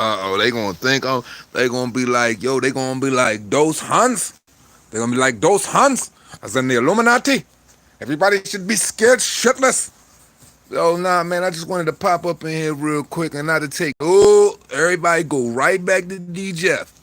Oh, they gonna think, oh, they gonna be like, yo, they gonna be like, those Huns. They gonna be like, those Huns, as in the Illuminati. Everybody should be scared shitless. Oh, nah, man, I just wanted to pop up in here real quick and not to take, oh, everybody go right back to D. Jeff.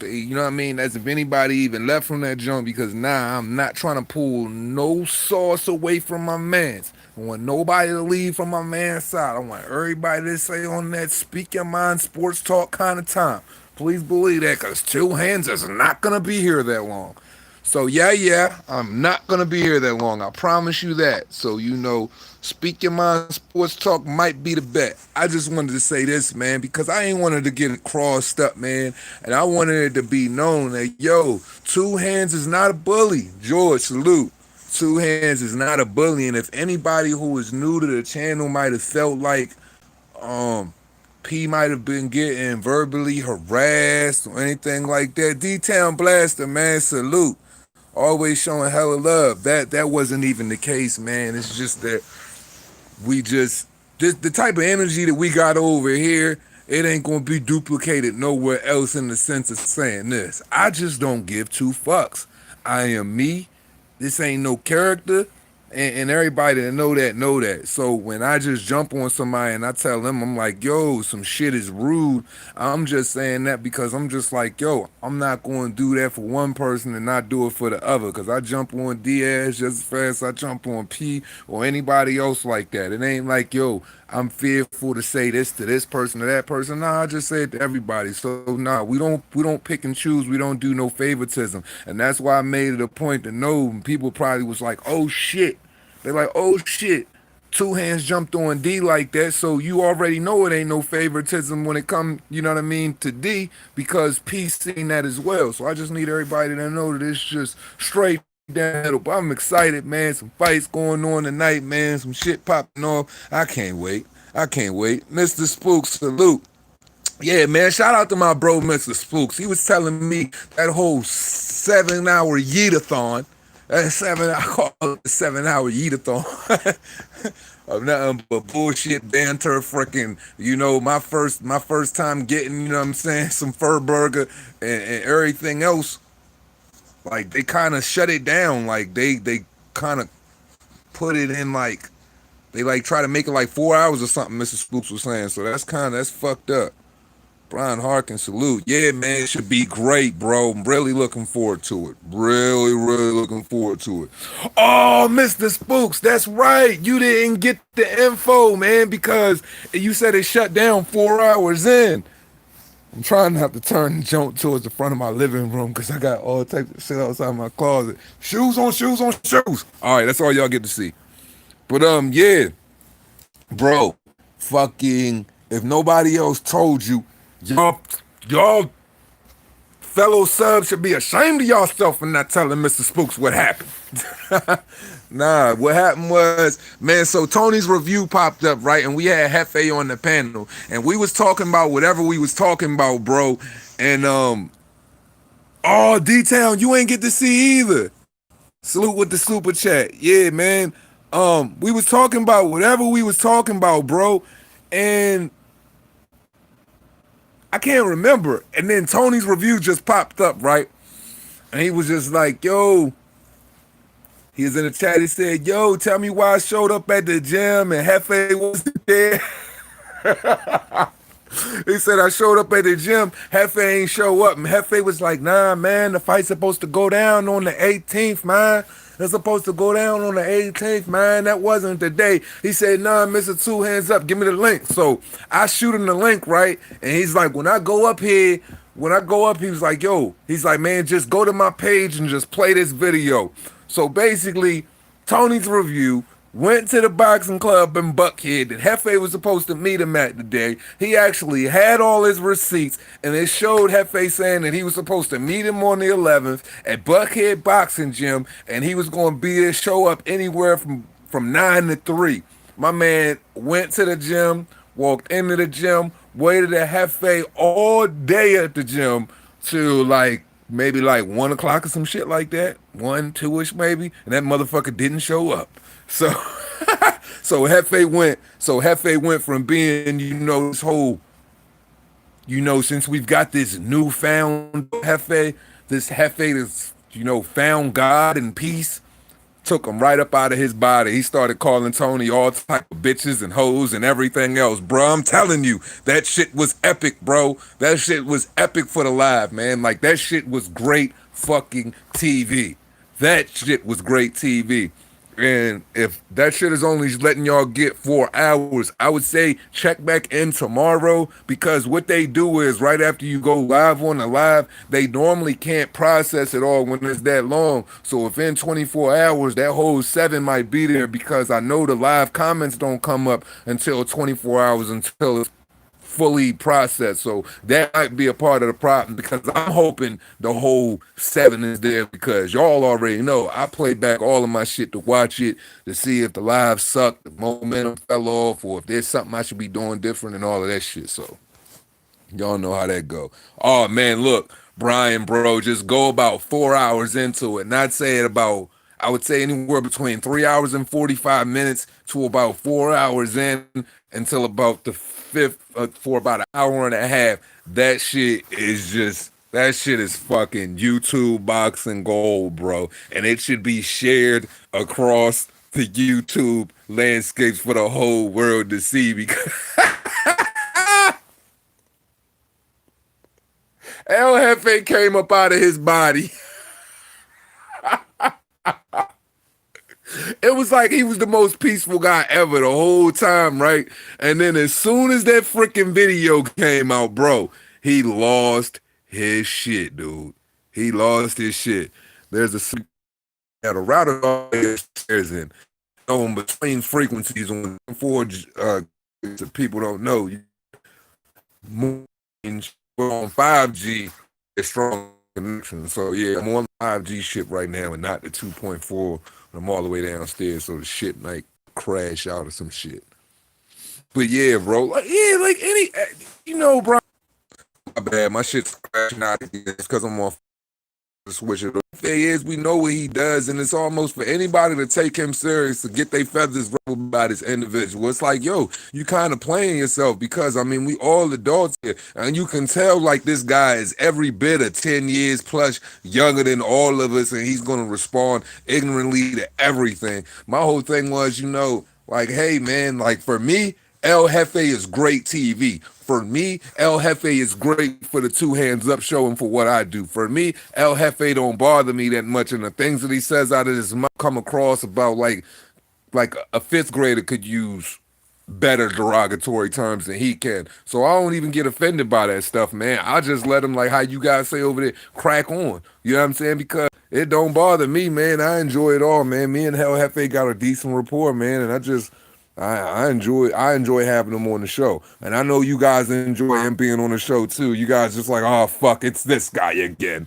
You know what I mean? As if anybody even left from that jump, because nah, I'm not trying to pull no sauce away from my mans. I want nobody to leave from my man's side. I want everybody to say on that speak your mind sports talk kind of time. Please believe that, because two hands is not going to be here that long. So yeah, I'm not gonna be here that long. I promise you that. So speak your mind. Sports talk might be the bet. I just wanted to say this, man, because I ain't wanted to get it crossed up, man, and I wanted it to be known that Two Hands is not a bully. George, salute. Two Hands is not a bully, and if anybody who is new to the channel might have felt like um P might have been getting verbally harassed or anything like that, D-Town Blaster, man, salute. Always showing hella love. That wasn't even the case, man. It's just that we just the type of energy that we got over here, it ain't gonna be duplicated nowhere else in the sense of saying this. I just don't give two fucks. I am me. This ain't no character. And everybody that know that know that. So when I just jump on somebody and I tell them, I'm like, yo, some shit is rude. I'm just saying that because I'm just like, yo, I'm not going to do that for one person and not do it for the other. Because I jump on Diaz just as fast as I jump on P or anybody else like that. It ain't like, yo, I'm fearful to say this to this person or that person. Nah, I just say it to everybody. So nah, we don't pick and choose. We don't do no favoritism. And that's why I made it a point to know. People probably was like, oh shit. They're like, oh shit. Two Hands jumped on D like that, so you already know it ain't no favoritism when it come, you know what I mean, to D, because P seen that as well. So I just need everybody to know that it's just straight down the middle. But I'm excited, man. Some fights going on tonight, man. Some shit popping off. I can't wait. I can't wait. Mr. Spooks, salute. Yeah, man. Shout out to my bro, Mr. Spooks. He was telling me that whole 7 hour yeetathon. I call it the 7 hour yeetathon. Of nothing but bullshit banter, freaking, my first time getting, you know what I'm saying, some fur burger and everything else. Like they kind of shut it down. Like they kind of put it in like they like try to make it like 4 hours or something. Mr. Spooks was saying, so that's fucked up. Brian Harkin, salute. Yeah, man, it should be great, bro. I'm really looking forward to it. Really looking forward to it. Oh, Mr. Spooks, that's right. You didn't get the info, man, because you said it shut down 4 hours in. I'm trying not to turn and jump towards the front of my living room because I got all types of shit outside my closet. Shoes on shoes on shoes. All right, that's all y'all get to see. But yeah, bro, fucking, if nobody else told you, y'all fellow subs should be ashamed of yourself for not telling Mr. Spooks what happened. Nah, what happened was, man, so Tony's review popped up, right? And we had Hefe on the panel. And we was talking about whatever we was talking about, bro. And oh, D-Town, you ain't get to see either. Salute with the super chat. Yeah, man. We was talking about whatever we was talking about, bro. And I can't remember. And then Tony's review just popped up, right? And he was just like, yo, he was in the chat. He said, yo, tell me why I showed up at the gym and Hefe wasn't there. He said, I showed up at the gym. Hefe ain't show up. And Hefe was like, nah, man, the fight's supposed to go down on the 18th, man. It's supposed to go down on the 18th, man. That wasn't the day. He said, nah, Mr. Two Hands Up, give me the link. So I shoot him the link, right? And he's like, when I go up, he was like, yo, he's like, man, just go to my page and just play this video. So basically, Tony's review went to the boxing club in Buckhead that Hefe was supposed to meet him at today. He actually had all his receipts, and it showed Hefe saying that he was supposed to meet him on the 11th at Buckhead Boxing Gym, and he was going to be there, show up anywhere from 9 to 3. My man went to the gym, walked into the gym, waited at Hefe all day at the gym till maybe 1 o'clock or some shit like that. 1, 2-ish maybe. And that motherfucker didn't show up. So so Hefe went from being, this whole since we've got this newfound Hefe, this Hefe that's, found God and peace, took him right up out of his body. He started calling Tony all type of bitches and hoes and everything else, bro. I'm telling you, that shit was epic, bro. That shit was epic for the live, man. Like, that shit was great fucking TV. That shit was great TV. And if that shit is only letting y'all get 4 hours, I would say check back in tomorrow, because what they do is right after you go live on the live, they normally can't process it all when it's that long. So if in 24 hours, that whole 7 might be there, because I know the live comments don't come up until 24 hours until it's fully processed. So that might be a part of the problem, because I'm hoping the whole 7 is there, because y'all already know I played back all of my shit to watch it, to see if the live sucked, the momentum fell off, or if there's something I should be doing different and all of that shit. So y'all know how that go. Oh man, look, Brian, bro, just go about 4 hours into it. Not say it about, I would say anywhere between 3 hours and 45 minutes to about 4 hours in, until about the fifth, for about an hour and a half. That shit is fucking YouTube boxing gold, bro. And it should be shared across the YouTube landscapes for the whole world to see, because El Jefe came up out of his body. It was like he was the most peaceful guy ever the whole time, right? And then as soon as that freaking video came out, bro, he lost his shit, dude. He lost his shit. There's a router upstairs in between frequencies on 4G. People don't know, you on 5G, it's strong connection. So yeah, I'm on 5G shit right now and not the 2.4. I'm all the way downstairs, so the shit might crash out or some shit. But yeah, bro, like any, bro. My bad, my shit's crashing out again. It's because I'm on switch it up. The thing is, we know what he does, and it's almost for anybody to take him serious, to get their feathers ruffled about this individual. It's like, yo, you kind of playing yourself, because I mean, we all adults here, and you can tell like this guy is every bit of 10 years plus younger than all of us, and he's gonna respond ignorantly to everything. My whole thing was, like, hey man, like for me, El Jefe is great TV. For me, El Jefe is great for the two hands up showing for what I do. For me, El Jefe don't bother me that much, and the things that he says out of his mouth come across about like a fifth grader could use better derogatory terms than he can. So I don't even get offended by that stuff, man. I just let him, like how you guys say over there, crack on. You know what I'm saying? Because it don't bother me, man. I enjoy it all, man. Me and El Jefe got a decent rapport, man, and I enjoy having him on the show. And I know you guys enjoy him being on the show too. You guys just like, oh fuck, it's this guy again.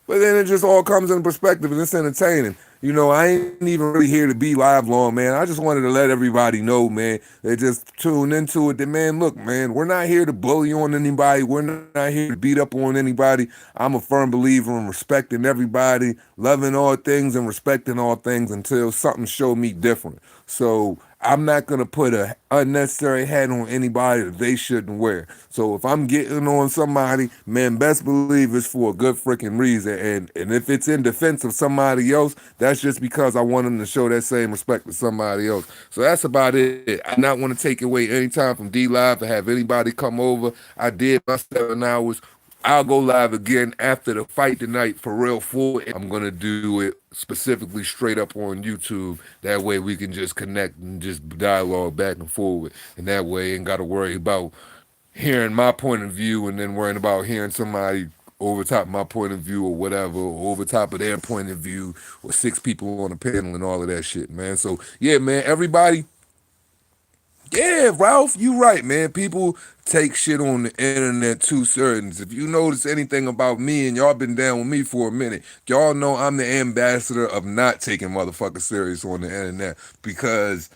But then it just all comes in perspective, and it's entertaining. I ain't even really here to be live long, man. I just wanted to let everybody know, man. They just tune into it. That, man, look, man, we're not here to bully on anybody. We're not here to beat up on anybody. I'm a firm believer in respecting everybody, loving all things and respecting all things until something show me different. So I'm not gonna put a unnecessary hat on anybody that they shouldn't wear. So if I'm getting on somebody, man, best believe it's for a good freaking reason. And if it's in defense of somebody else, that's just because I want them to show that same respect to somebody else. So that's about it. I not want to take away any time from D Live to have anybody come over. I did my 7 hours. I'll go live again after the fight tonight for real full. I'm gonna do it specifically straight up on YouTube. That way we can just connect and just dialogue back and forward. And that way ain't gotta worry about hearing my point of view and then worrying about hearing somebody over top of my point of view or whatever, or over top of their point of view, or 6 people on a panel and all of that shit, man. So yeah, man, everybody. Yeah, Ralph, you right, man. People take shit on the internet too certain. If you notice anything about me, and y'all been down with me for a minute, y'all know I'm the ambassador of not taking motherfuckers serious on the internet. Because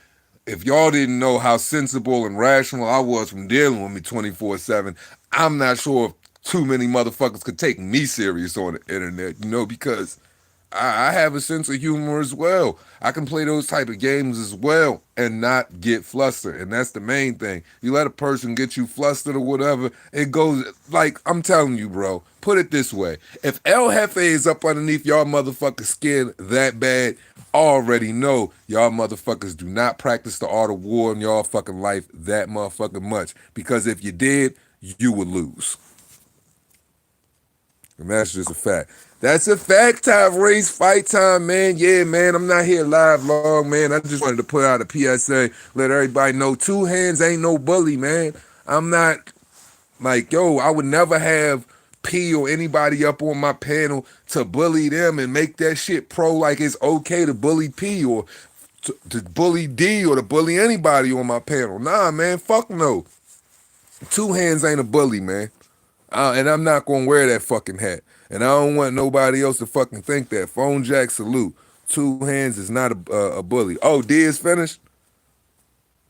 if y'all didn't know how sensible and rational I was from dealing with me 24/7, I'm not sure if too many motherfuckers could take me serious on the internet, because I have a sense of humor as well. I can play those type of games as well and not get flustered. And that's the main thing. You let a person get you flustered or whatever, it goes like I'm telling you, bro. Put it this way. If El Jefe is up underneath y'all motherfucking skin that bad, already know y'all motherfuckers do not practice the art of war in y'all fucking life that motherfucking much. Because if you did, you would lose. And that's just a fact. That's a fact, Tyrese. Fight time, man. Yeah, man. I'm not here live long, man. I just wanted to put out a PSA, let everybody know two hands ain't no bully, man. I'm not like, yo, I would never have P or anybody up on my panel to bully them and make that shit pro like it's okay to bully P or to bully D or to bully anybody on my panel. Nah, man. Fuck no. Two hands ain't a bully, man. And I'm not gonna wear that fucking hat. And I don't want nobody else to fucking think that. Phone jack salute. Two hands is not a bully. Oh, D is finished?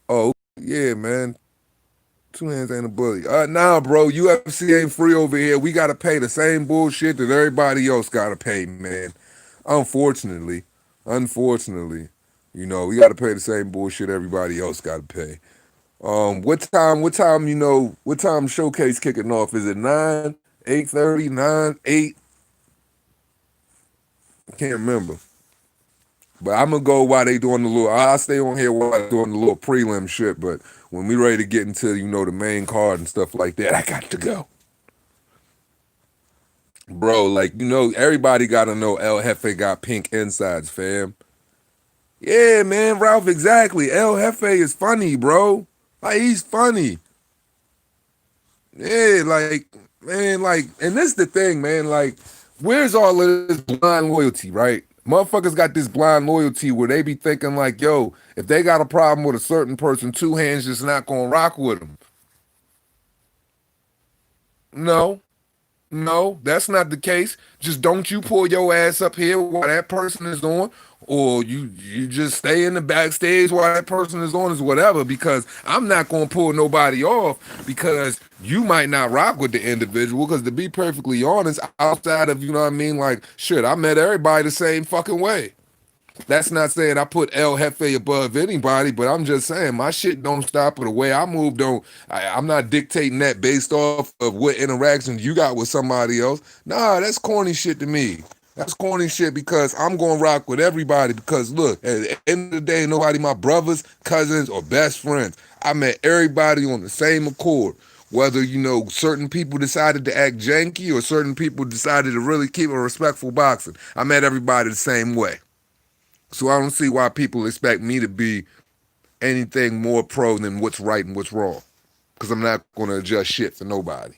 Oh, yeah, man. Two hands ain't a bully. Nah, bro. UFC ain't free over here. We gotta pay the same bullshit that everybody else gotta pay, man. Unfortunately. Unfortunately. You know, we gotta pay the same bullshit everybody else gotta pay. What time showcase kicking off? Is it 9, 8:30, 9, 8? I can't remember. But I'm gonna go while they doing the little. I'll stay on here while they doing the little prelim shit. But when we ready to get into the main card and stuff like that, I got to go, bro. Like everybody gotta know El Jefe got pink insides, fam. Yeah, man, Ralph. Exactly. El Jefe is funny, bro. Like he's funny. Yeah, like man, like, and this the thing, man. Like, where's all of this blind loyalty, right? Motherfuckers got this blind loyalty where they be thinking like, yo, if they got a problem with a certain person, two hands just not gonna rock with them. No, no, that's not the case. Just don't you pull your ass up here while that person is on, or you just stay in the backstage while that person is on, is whatever. Because I'm not gonna pull nobody off because you might not rock with the individual. Because to be perfectly honest, outside of what I mean, like shit, I met everybody the same fucking way. That's not saying I put El Jefe above anybody, but I'm just saying my shit don't stop. Or the way I move don't. I'm not dictating that based off of what interactions you got with somebody else. Nah, that's corny shit to me. That's corny shit because I'm gonna rock with everybody. Because look, at the end of the day, nobody my brothers, cousins, or best friends. I met everybody on the same accord. Whether certain people decided to act janky or certain people decided to really keep a respectful boxing, I met everybody the same way. So I don't see why people expect me to be anything more pro than what's right and what's wrong. Because I'm not going to adjust shit for nobody.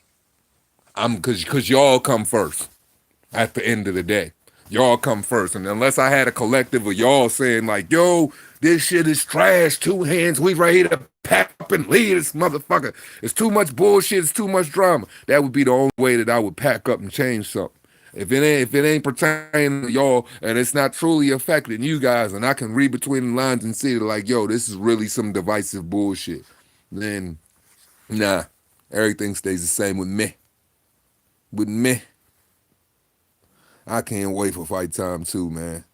Because y'all come first at the end of the day. Y'all come first. And unless I had a collective of y'all saying like, yo, this shit is trash, two hands, we ready to pack up and leave this motherfucker. It's too much bullshit, it's too much drama. That would be the only way that I would pack up and change something. If it ain't pertaining to y'all and it's not truly affecting you guys, and I can read between the lines and see like, yo, this is really some divisive bullshit, then nah, everything stays the same with me. With me. I can't wait for fight time too, man.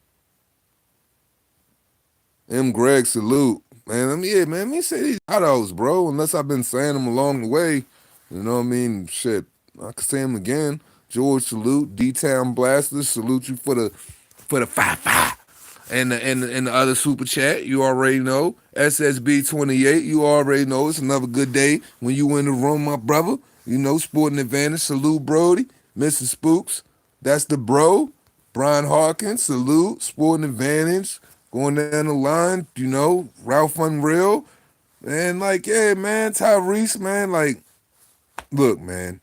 M. Greg, salute. Man, let me say these shout-outs, bro. Unless I've been saying them along the way. You know what I mean? Shit. I can say them again. George, salute. D-Town Blasters, salute you for the Fah Fah. And the other super chat, you already know. SSB28, you already know. It's another good day when you in the room, my brother. Sporting Advantage, salute Brody. Mr. Spooks, that's the bro. Brian Harkins, salute. Sporting Advantage. Going down the line, Ralph Unreal. And like, yeah, man, Tyrese, man, like, look, man.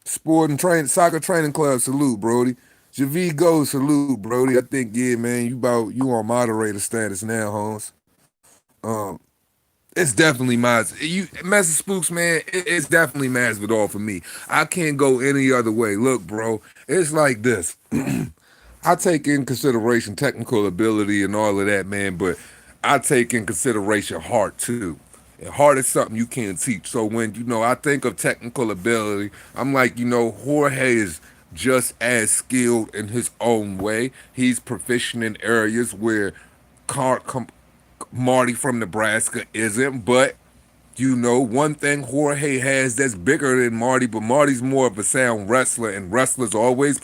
Soccer training club, salute, Brody. Javi Go, salute, Brody. I think, yeah, man, you on moderator status now, Holmes. Um, it's definitely Master Spooks, man. It's definitely Masvidal for me. I can't go any other way. Look, bro, it's like this. I take in consideration technical ability and all of that, man, but I take in consideration heart too. And heart is something you can't teach. So when I think of technical ability, I'm like, Jorge is just as skilled in his own way. He's proficient in areas where Car- com- Marty from Nebraska isn't, but you know, one thing Jorge has that's bigger than Marty, but Marty's more of a sound wrestler, and wrestlers always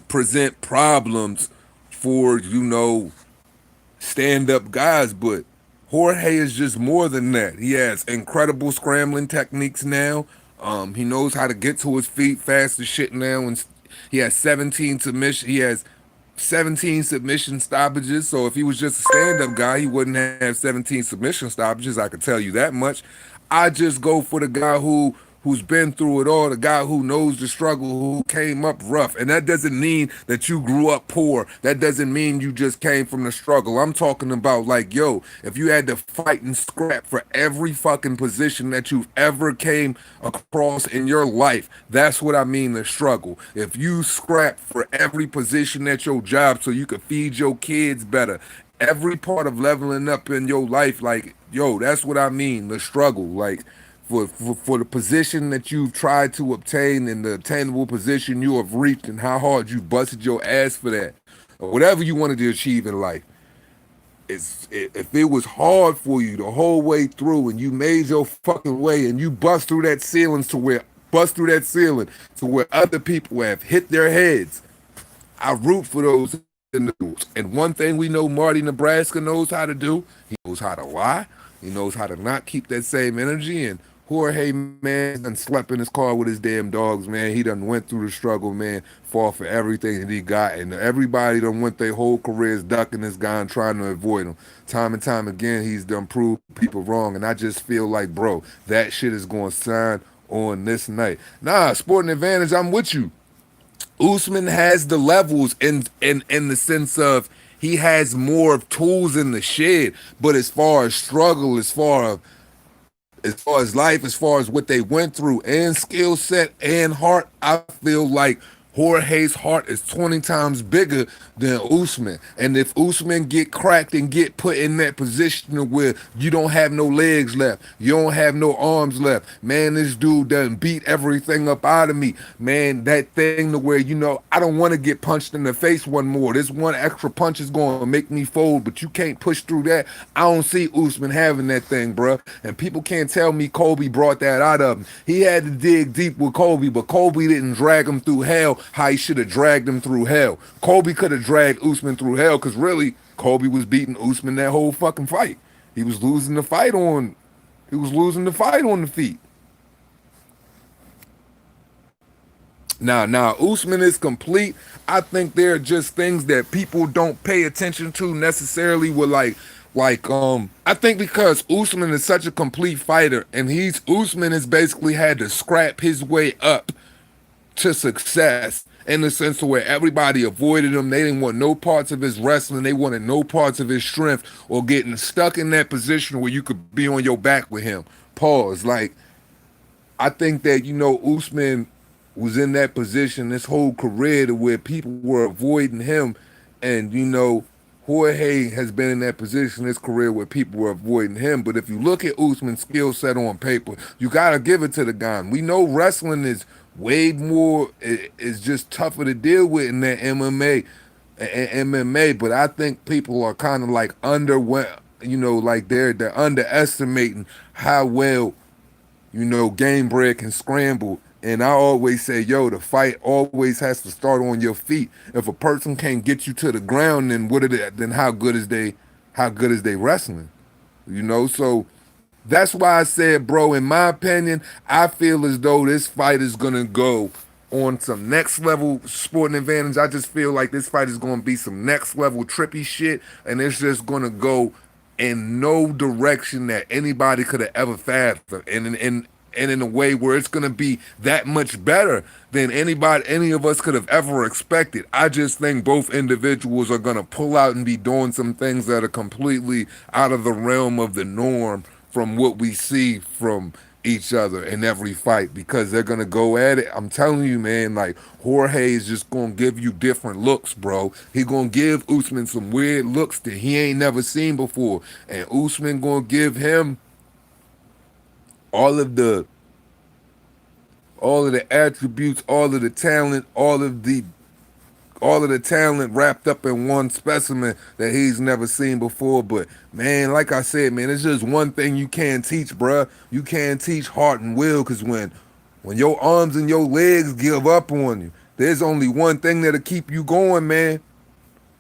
present problems for, you know, stand up guys, but Jorge is just more than that. He has incredible scrambling techniques now. He knows how to get to his feet fast as shit now, and he has 17 submission. He has 17 submission stoppages. So if he was just a stand up guy, he wouldn't have 17 submission stoppages. I could tell you that much. I just go for the guy who's been through it all, the guy who knows the struggle, who came up rough. And that doesn't mean that you grew up poor. That doesn't mean you just came from the struggle. I'm talking about like, yo, if you had to fight and scrap for every fucking position that you've ever came across in your life, that's what I mean, the struggle. If you scrap for every position at your job so you could feed your kids better, every part of leveling up in your life, like, yo, that's what I mean, the struggle. Like, for the position that you've tried to obtain and the attainable position you have reached and how hard you busted your ass for that, or whatever you wanted to achieve in life. If it was hard for you the whole way through and you made your fucking way and you bust through that ceiling to where other people have hit their heads, I root for those individuals. And one thing we know Marty Nebraska knows how to do, he knows how to lie. He knows how to not keep that same energy. And Jorge, man, done slept in his car with his damn dogs, man. He done went through the struggle, man, fought for everything that he got. And everybody done went their whole careers ducking this guy and trying to avoid him. Time and time again, he's done proved people wrong. And I just feel like, bro, that shit is going to sign on this night. Nah, Sporting Advantage, I'm with you. Usman has the levels in the sense of he has more tools in the shed, but as far as struggle, as far as life, as far as what they went through, and skill set and heart, I feel like Jorge's heart is 20 times bigger than Usman. And if Usman get cracked and get put in that position where you don't have no legs left, you don't have no arms left, man, this dude done beat everything up out of me. Man, that thing to where, you know, I don't want to get punched in the face one more. This one extra punch is going to make me fold, but you can't push through that. I don't see Usman having that thing, bro. And people can't tell me Kobe brought that out of him. He had to dig deep with Kobe, but Kobe didn't drag him through hell how he should have dragged him through hell. Kobe could have dragged Usman through hell because really, Kobe was beating Usman that whole fucking fight. He was losing the fight on the feet. Now, Usman is complete. I think there are just things that people don't pay attention to necessarily with I think because Usman is such a complete fighter and Usman has basically had to scrap his way up to success in the sense of where everybody avoided him. They didn't want no parts of his wrestling. They wanted no parts of his strength or getting stuck in that position where you could be on your back with him. Pause. Like, I think that, you know, Usman was in that position this whole career to where people were avoiding him. And, you know, Jorge has been in that position his career where people were avoiding him. But if you look at Usman's skill set on paper, you got to give it to the guy. We know wrestling is way more, is just tougher to deal with in that MMA. But I think people are kind of like you know, like they're underestimating how well, you know, Game Bread can scramble. And I always say, yo, the fight always has to start on your feet. If a person can't get you to the ground, then then how good is they wrestling? You know, so that's why I said, bro, in my opinion, I feel as though this fight is gonna go on some next level Sporting Advantage. I just feel like this fight is gonna be some next level trippy shit, and it's just gonna go in no direction that anybody could have ever fathomed. And in a way where it's gonna be that much better than any of us could have ever expected. I just think both individuals are gonna pull out and be doing some things that are completely out of the realm of the norm from what we see from each other in every fight because they're gonna go at it. I'm telling you, man, like Jorge is just gonna give you different looks, bro. He gonna give Usman some weird looks that he ain't never seen before. And Usman gonna give him all of the all of the attributes, all of the talent wrapped up in one specimen that he's never seen before. But man, like I said, man, it's just one thing you can't teach, bruh. You can't teach heart and will, cause when your arms and your legs give up on you, there's only one thing that'll keep you going, man.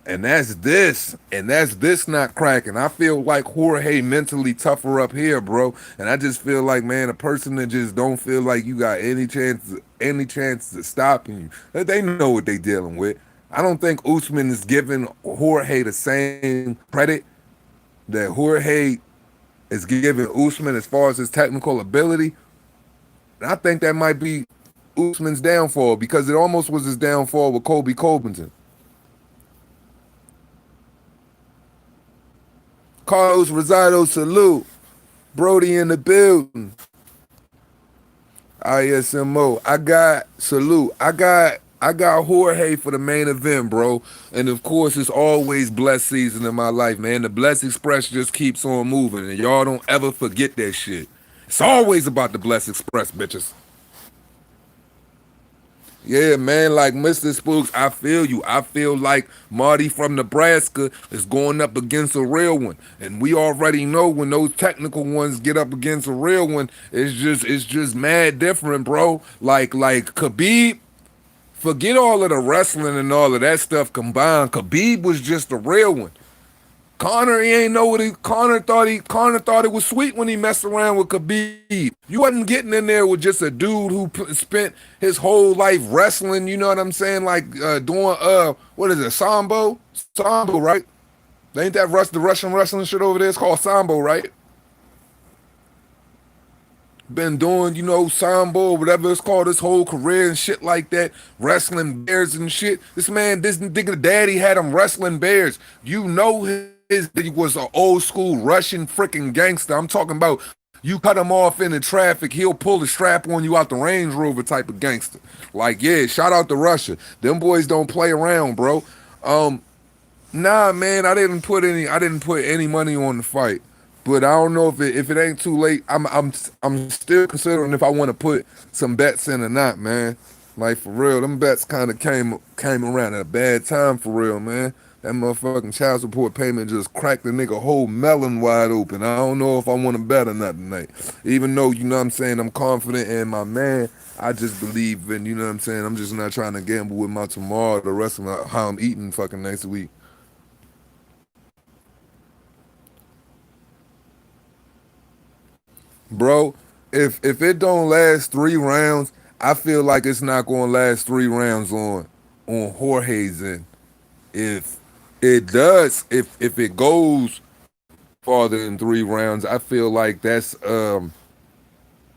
And that's this. And that's this not cracking. I feel like Jorge mentally tougher up here, bro. And I just feel like, man, a person that just don't feel like you got any chance of stopping you, that they know what they dealing with. I don't think Usman is giving Jorge the same credit that Jorge is giving Usman as far as his technical ability. And I think that might be Usman's downfall, because it almost was his downfall with Kobe Covington. Carlos Rosado, salute. Brody in the building. ISMO. I got salute. I got Jorge for the main event, bro. And of course, it's always blessed season in my life, man. The Blessed Express just keeps on moving, and y'all don't ever forget that shit. It's always about the Blessed Express, bitches. Yeah, man, like Mr. Spooks, I feel you. I feel like Marty from Nebraska is going up against a real one. And we already know when those technical ones get up against a real one, it's just mad different, bro. Like Khabib, forget all of the wrestling and all of that stuff combined. Khabib was just a real one. Connor, he ain't know what he. Connor thought it was sweet when he messed around with Khabib. You wasn't getting in there with just a dude who spent his whole life wrestling. You know what I'm saying? Like doing what is it, sambo, right? Ain't that the Russian wrestling shit over there? It's called sambo, right? Been doing, sambo or whatever it's called, his whole career and shit like that, wrestling bears and shit. This nigga daddy had him wrestling bears. He was an old school Russian freaking gangster. I'm talking about you cut him off in the traffic, he'll pull the strap on you out the Range Rover type of gangster. Like, yeah, shout out to Russia. Them boys don't play around, bro. Um, Nah, man, I didn't put any money on the fight, but I don't know if it ain't too late. I'm still considering if I want to put some bets in or not, man. Like for real, them bets kind of came around at a bad time for real, man. That motherfucking child support payment just cracked the nigga whole melon wide open. I don't know if I want to bet or not tonight. Even though, you know what I'm saying, I'm confident in my man, I just believe in, you know what I'm saying, I'm just not trying to gamble with my tomorrow, the rest of how I'm eating fucking next week. Bro, if it don't last 3 rounds, I feel like it's not gonna last 3 rounds on Jorge's end. If it does, if it goes farther than 3 rounds, I feel like that's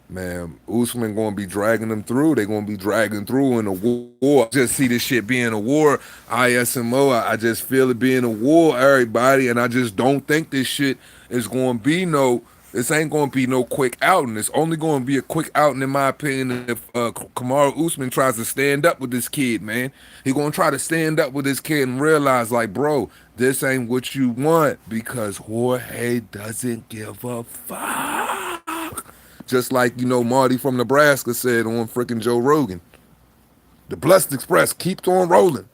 man, Usman gonna be dragging them through. They gonna be dragging through in a war. I just see this shit being a war. ISMO. I just feel it being a war, everybody, and I just don't think this shit is gonna be no. This ain't gonna be no quick outing. It's only gonna be a quick outing, in my opinion, if Kamaru Usman tries to stand up with this kid, man. He gonna try to stand up with this kid and realize, like, bro, this ain't what you want, because Jorge doesn't give a fuck. Just like, Marty from Nebraska said on freaking Joe Rogan. The Blessed Express keeps on rolling.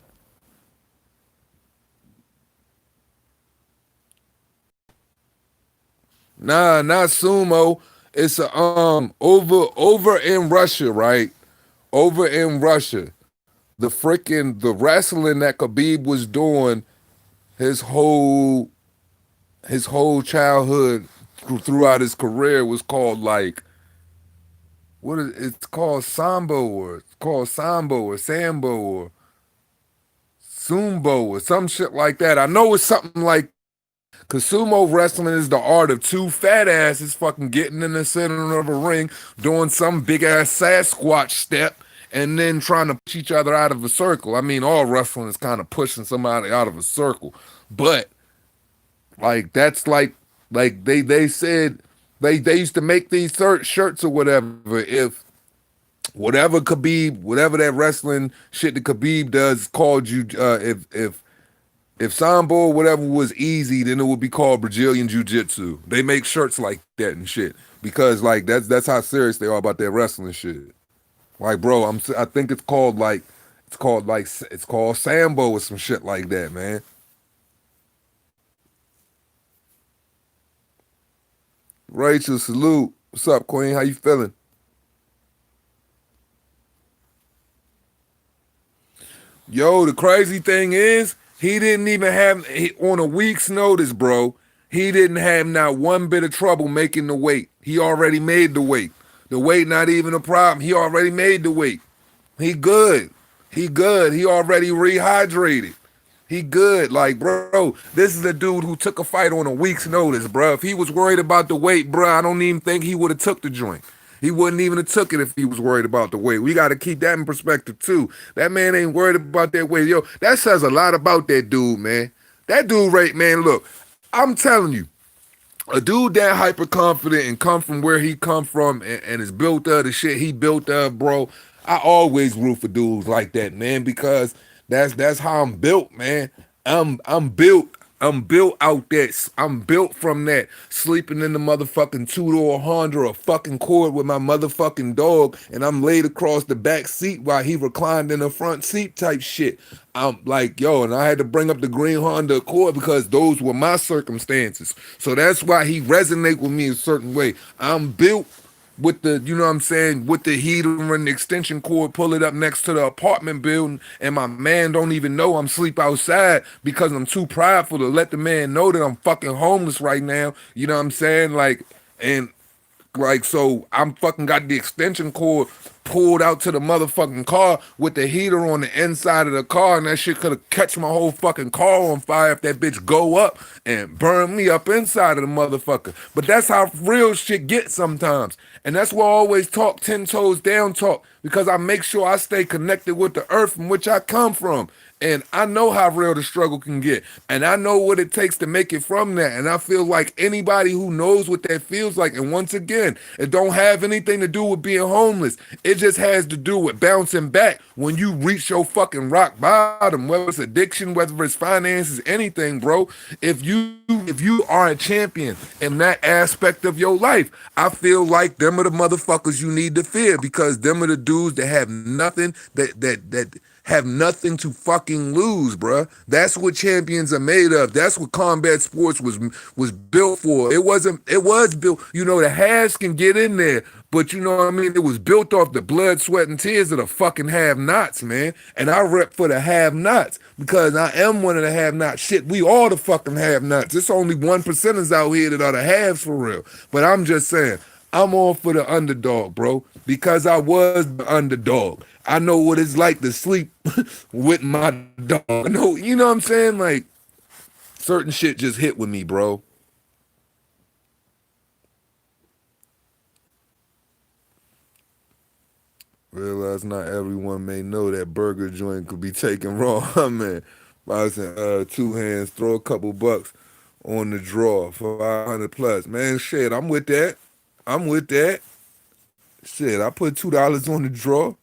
Nah, not sumo. It's a over in Russia, right? Over in Russia. The wrestling that Khabib was doing his whole his whole childhood throughout his career was called, like, it's called sambo, or it's called sambo or sambo or sumbo or some shit like that. I know it's something like, cause sumo wrestling is the art of two fat asses fucking getting in the center of a ring, doing some big ass Sasquatch step, and then trying to push each other out of a circle. I mean, all wrestling is kind of pushing somebody out of a circle, but like that's like they said they used to make these shirts or whatever. If whatever that wrestling shit that Khabib does called you, if sambo or whatever was easy, then it would be called Brazilian Jiu Jitsu. They make shirts like that and shit because, like, that's how serious they are about their wrestling shit. Like, bro, I think it's called Sambo or some shit like that, man. Rachel, salute. What's up, Queen? How you feeling? Yo, the crazy thing is, he didn't even have on a week's notice, bro. He didn't have not one bit of trouble making the weight. He already made the weight. The weight not even a problem. He already made the weight. He good. He good. He already rehydrated. He good. Like, bro, this is a dude who took a fight on a week's notice, bro. If he was worried about the weight, bro, I don't even think he would have took the joint. He wouldn't even have took it if he was worried about the weight. We got to keep that in perspective too. That man ain't worried about that weight. Yo, that says a lot about that dude, man. That dude, right, man, look, I'm telling you, a dude that hyper confident and come from where he come from and is built up the shit he built up, bro. I always root for dudes like that, man, because that's how I'm built, man. I'm built. I'm built out that. I'm built from that. Sleeping in the motherfucking two-door Honda or fucking Accord with my motherfucking dog, and I'm laid across the back seat while he reclined in the front seat type shit. I'm like, yo, and I had to bring up the green Honda Accord because those were my circumstances. So that's why he resonate with me a certain way. I'm built with the, you know what I'm saying, with the heater and the extension cord, pull it up next to the apartment building, and my man don't even know I'm sleep outside because I'm too prideful to let the man know that I'm fucking homeless right now. You know what I'm saying? And like, so I'm fucking got the extension cord pulled out to the motherfucking car with the heater on the inside of the car, and that shit could have catch my whole fucking car on fire if that bitch go up and burn me up inside of the motherfucker. But that's how real shit gets sometimes. And that's why I always talk 10 toes down talk, because I make sure I stay connected with the earth from which I come from. And I know how real the struggle can get. And I know what it takes to make it from that. And I feel like anybody who knows what that feels like, and once again, it don't have anything to do with being homeless. It just has to do with bouncing back when you reach your fucking rock bottom, whether it's addiction, whether it's finances, anything, bro. If you are a champion in that aspect of your life, I feel like them are the motherfuckers you need to fear, because them are the dudes that have nothing that have nothing to fucking lose, bruh. That's what champions are made of. That's what combat sports was built for. It wasn't. It was built. You know, the haves can get in there, but you know what I mean. It was built off the blood, sweat, and tears of the fucking have-nots, man. And I rep for the have-nots because I am one of the have-nots. Shit, we all the fucking have-nots. It's only 1%ers out here that are the haves for real. But I'm just saying, I'm all for the underdog, bro, because I was the underdog. I know what it's like to sleep with my dog. I know, you know what I'm saying? Like, certain shit just hit with me, bro. Realize not everyone may know that burger joint could be taken raw. Man, I said, two hands, throw a couple bucks on the draw for 500 plus. Man, shit, I'm with that. I'm with that. Shit, I put $2 on the draw.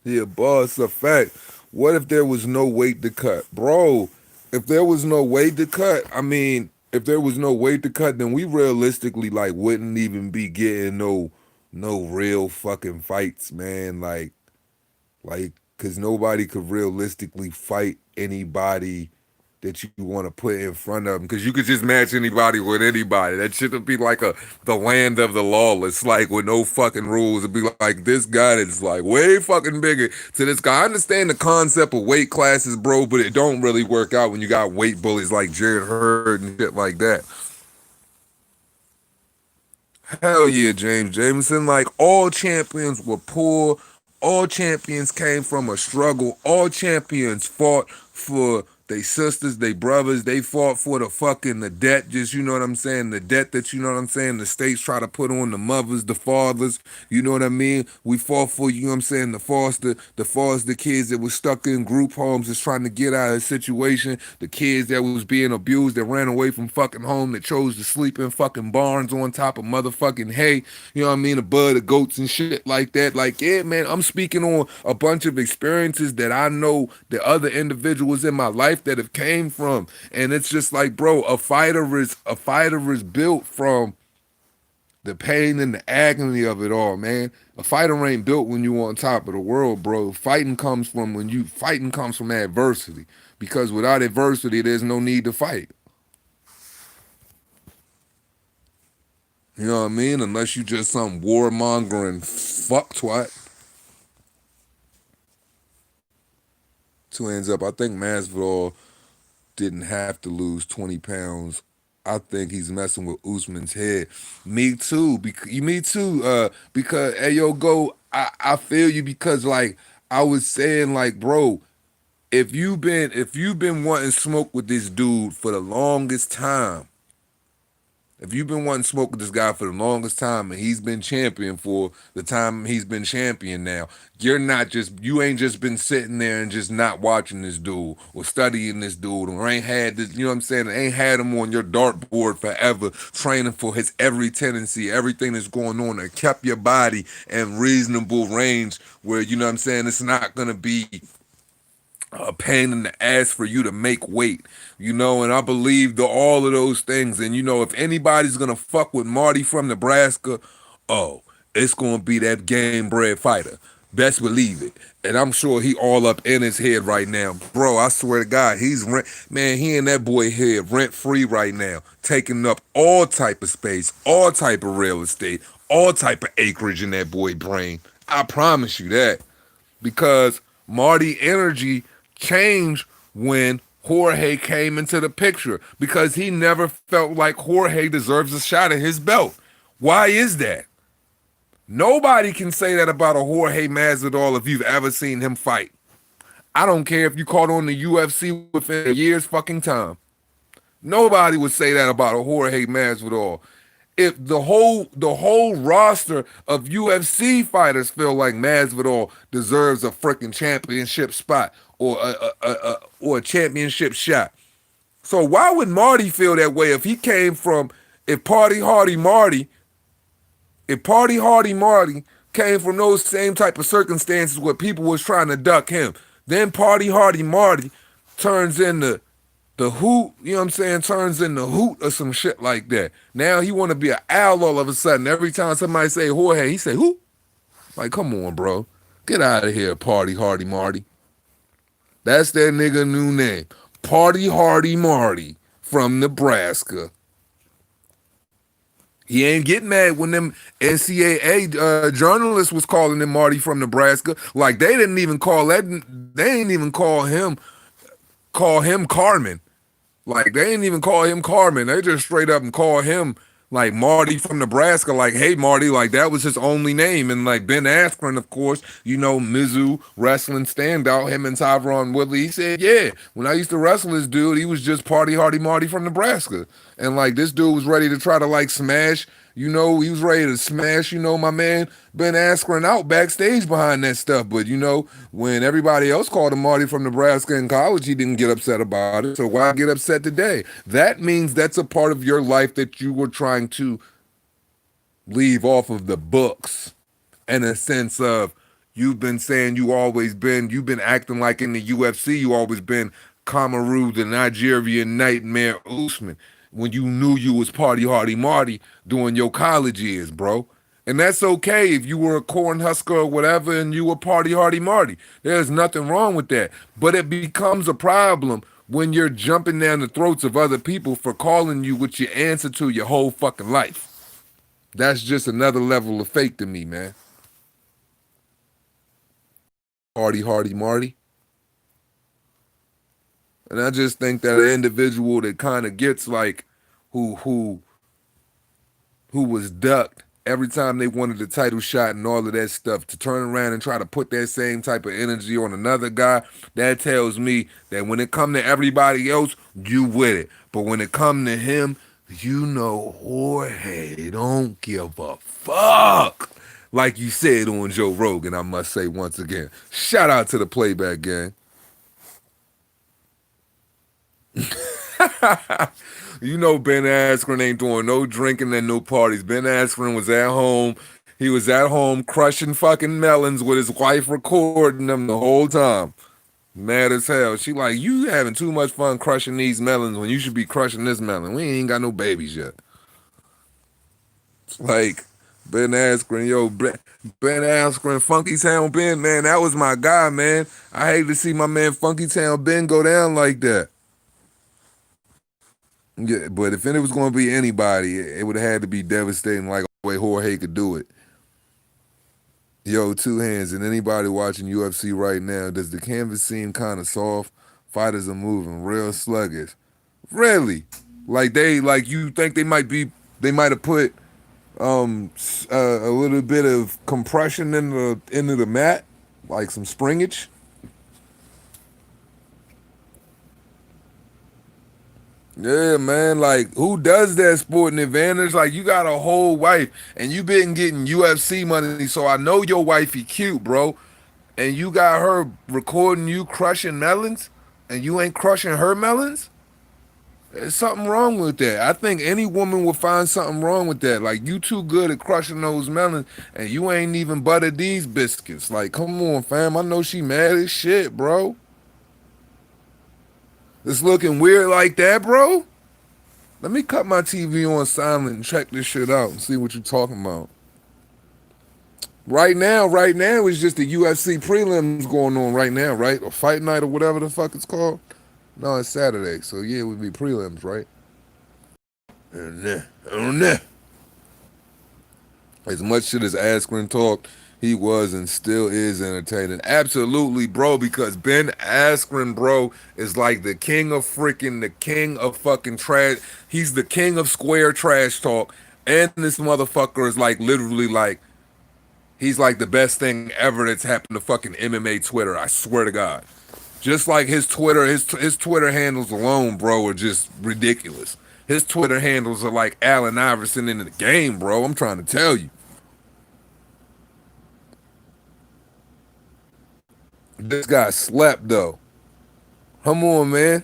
Yeah, boss, a fact. What if there was no weight to cut? Bro, if there was no weight to cut, I mean, if there was no weight to cut, then we realistically like wouldn't even be getting no real fucking fights, man. Like, cause nobody could realistically fight anybody that you want to put in front of them, because you could just match anybody with anybody. That shit would be like the land of the lawless, like with no fucking rules. It'd be like this guy that's like way fucking bigger to this guy. I understand the concept of weight classes, bro, but it don't really work out when you got weight bullies like Jared Hurd and shit like that. Hell yeah, James Jameson. Like, all champions were poor. All champions came from a struggle. All champions fought for they sisters, they brothers. They fought for the debt. Just, you know what I'm saying? The debt that, you know what I'm saying, the states try to put on the mothers, the fathers. You know what I mean? We fought for, you know what I'm saying, the foster kids that was stuck in group homes just trying to get out of the situation. The kids that was being abused, that ran away from fucking home, that chose to sleep in fucking barns on top of motherfucking hay. You know what I mean? Above the goats and shit like that. Like, yeah, man, I'm speaking on a bunch of experiences that I know that other individuals in my life that have came from. And it's just like, bro, a fighter is built from The pain and the agony of it all, man. A fighter ain't built when you on top of the world, bro. Fighting comes from adversity. Because without adversity, there's no need to fight. You know what I mean? Unless you just some warmongering fuck twat. Two hands up. I think Masvidal didn't have to lose 20 pounds. I think he's messing with Usman's head. Me too. Me too. Because hey yo, go. I feel you because like I was saying, like, bro, if you've been wanting smoke with this dude for the longest time, if you've been wanting smoke with this guy for the longest time and he's been champion for the time he's been champion now, you ain't just been sitting there and just not watching this dude or studying this dude or ain't had this, you know what I'm saying, ain't had him on your dartboard forever, training for his every tendency, everything that's going on and kept your body in reasonable range where, you know what I'm saying, it's not going to be a pain in the ass for you to make weight, and I believe all of those things. And if anybody's gonna fuck with Marty from Nebraska, oh, it's gonna be that game bred fighter. Best believe it. And I'm sure he all up in his head right now. Bro, I swear to God, he and that boy head rent free right now, taking up all type of space, all type of real estate, all type of acreage in that boy brain. I promise you that. Because Marty energy changed when Jorge came into the picture because he never felt like Jorge deserves a shot at his belt. Why is that? Nobody can say that about a Jorge Masvidal if you've ever seen him fight. I don't care if you caught on the UFC within a year's fucking time. Nobody would say that about a Jorge Masvidal. If the whole roster of UFC fighters feel like Masvidal deserves a freaking championship spot or a championship shot, so why would Marty feel that way if he came from if Party Hardy Marty came from those same type of circumstances where people was trying to duck him? Then Party Hardy Marty turns into the hoot, you know what I'm saying, turns into hoot or some shit like that. Now he want to be an owl all of a sudden. Every time somebody say Jorge, he say who? Like, come on, bro. Get out of here, Party Hardy Marty. That's that nigga new name. Party Hardy Marty from Nebraska. He ain't getting mad when them NCAA journalists was calling him Marty from Nebraska. Like they didn't even call that. They didn't even call him Carmen. Like they didn't even call him Carmen. They just straight up and call him like Marty from Nebraska. Like, hey Marty, like that was his only name. And like Ben Askren, of course, Mizzou wrestling standout, him and Tyron Woodley. He said, yeah, when I used to wrestle this dude, he was just Party Hardy Marty from Nebraska. And like this dude was ready to try to like smash. He was ready to smash, my man Ben Askren out backstage behind that stuff. But, when everybody else called him Marty from Nebraska in college, he didn't get upset about it. So why get upset today? That means that's a part of your life that you were trying to leave off of the books in a sense of you've been saying you've been acting like in the UFC, you always been Kamaru, the Nigerian nightmare Usman, when you knew you was Party Hardy Marty during your college years, bro. And that's okay if you were a Cornhusker or whatever and you were Party Hardy Marty. There's nothing wrong with that. But it becomes a problem when you're jumping down the throats of other people for calling you what your answer to your whole fucking life. That's just another level of fake to me, man. Party Hardy Marty. And I just think that an individual that kind of gets like who was ducked every time they wanted the title shot and all of that stuff, to turn around and try to put that same type of energy on another guy, that tells me that when it come to everybody else, you with it. But when it come to him, Jorge don't give a fuck. Like you said on Joe Rogan, I must say once again. Shout out to the Playback Gang. Ben Askren ain't doing no drinking and no parties. Ben Askren was at home. He was at home crushing fucking melons with his wife recording them the whole time. Mad as hell. She like, you having too much fun crushing these melons when you should be crushing this melon. We ain't got no babies yet. Like Ben Askren, yo, Ben Askren, Funky Town Ben, man, that was my guy, man. I hate to see my man Funky Town Ben go down like that. Yeah, but if it was going to be anybody, it would have had to be devastating, like the way Jorge could do it. Yo, two hands, and anybody watching UFC right now, does the canvas seem kind of soft? Fighters are moving real sluggish. Really? Like you think they might have put a little bit of compression into the mat, like some springage. Yeah, man. Like, who does that sporting advantage? Like, you got a whole wife, and you been getting UFC money, so I know your wifey cute, bro. And you got her recording you crushing melons, and you ain't crushing her melons. There's something wrong with that. I think any woman would find something wrong with that. Like, you too good at crushing those melons, and you ain't even buttered these biscuits. Like, come on, fam. I know she mad as shit, bro. It's looking weird like that, bro. Let me cut my TV on silent and check this shit out and see what you're talking about. Right now, it's just the UFC prelims going on right now, right? Or fight night or whatever the fuck it's called. No, it's Saturday, so yeah, it would be prelims, right? And as much shit as Askren talked, he was and still is entertaining. Absolutely, bro, because Ben Askren, bro, is like the king of fucking trash. He's the king of square trash talk. And this motherfucker is like literally like, he's like the best thing ever that's happened to fucking MMA Twitter. I swear to God. Just like his Twitter handles alone, bro, are just ridiculous. His Twitter handles are like Allen Iverson in the game, bro. I'm trying to tell you. This guy slept though. Come on, man.